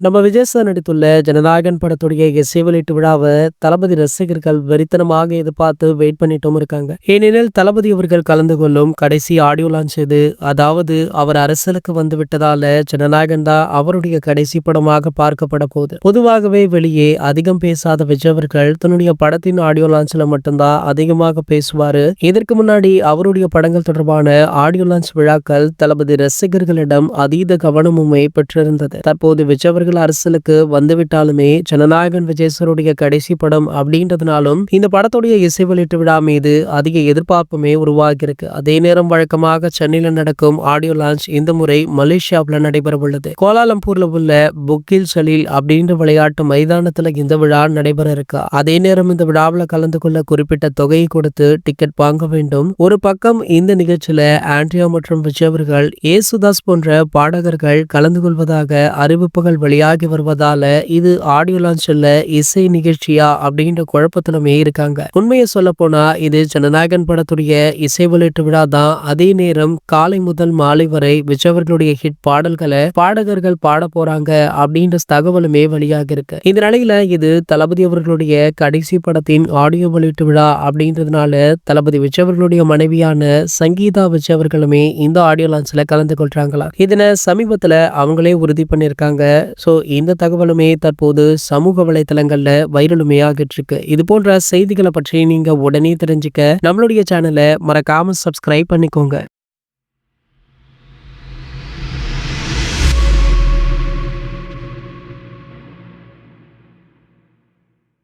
நம்ம விஜய் சார் நடித்துள்ள ஜனநாயகன் படத்துடைய இசை வெளியீட்டு விழாவை தளபதி ரசிகர்கள் வெறித்தனமாக எதிர்பார்த்து வெயிட் பண்ணிட்டும் இருக்காங்க. ஏனெனில் தளபதி அவர்கள் கலந்து கொள்ளும் கடைசி ஆடியோ லான்ச் இது. அதாவது அவர் அரசியலுக்கு வந்து விட்டதால ஜனநாயகன் தான் அவருடைய கடைசி படமாக பார்க்கப்பட போகுது. பொதுவாகவே வெளியே அதிகம் பேசாத விஜய் அவர்கள் தன்னுடைய படத்தின் ஆடியோ லான்ச்ல மட்டும்தான் அதிகமாக பேசுவாரு. இதற்கு முன்னாடி அவருடைய படங்கள் தொடர்பான ஆடியோ லான்ச் விழாக்கள் தளபதி ரசிகர்களிடம் அதீத கவனமுமே பெற்றிருந்தது. தற்போது விஜய் அரசியலுக்கு வந்துவிட்டாலுமே ஜனநாயகன் விஜய் சாருடைய கடைசி படம் அப்படின்றதுனாலும் இந்த படத்துடைய இசை வெளியீட்டு விழா மீது அதிக எதிர்பார்ப்புமே உருவாகி இருக்கு. அதே நேரம் வழக்கமாக சென்னையில நடக்கும் ஆடியோ லான்ச் இந்த முறை மலேசியாவில் நடைபெற உள்ளது. கோலாலம்பூர்ல உள்ள புக்கில் சலீல் அப்படின்ற விளையாட்டு மைதானத்துல இந்த விழா நடைபெற இருக்கு. அதே நேரம் இந்த விழாவில் கலந்து கொள்ள குறிப்பிட்ட தொகையை கொடுத்து டிக்கெட் வாங்க வேண்டும். ஒரு பக்கம் இந்த நிகழ்ச்சியில ஆண்ட்ரியா மற்றும் விஜய் அவர்கள் ஏசுதாஸ் போன்ற பாடகர்கள் கலந்து கொள்வதாக அறிவிப்புகள் வெளியாகி வருவதால இது ஆடியோ லான்ச் இல்ல இசை நிகழ்ச்சியா அப்படின்ற குழப்பத்திலுமே இருக்காங்க. உண்மையை சொல்ல போனா இது ஜனநாயகன் படத்துடைய இசை வெளியீட்டு விழா தான். அதே நேரம் காலை முதல் மாலை வரை விஜய் அவர்களுடைய ஹிட் பாடல்களை பாடகர்கள் பாட போறாங்க அப்படின்ற தகவலுமே வெளியாகி இருக்கு. இந்த நிலையில இது தளபதி அவர்களுடைய கடைசி படத்தின் ஆடியோ வெளியீட்டு விழா அப்படின்றதுனால தளபதி விஜய் அவர்களுடைய மனைவியான சங்கீதா விஜய் அவர்களுமே இந்த ஆடியோ லான்ச்ல கலந்து கொள்றாங்களா. இதனை சமீபத்துல அவங்களே உறுதி பண்ணிருக்காங்க. இந்த தகவலுமே தற்போது சமூக வலைதளங்கள்ல வைரலுமே ஆகிட்டு இருக்கு. இது போன்ற செய்திகளை பற்றி நீங்க உடனே தெரிஞ்சுக்க நம்மளுடைய சேனலை மறக்காம சப்ஸ்கிரைப் பண்ணிக்கோங்க.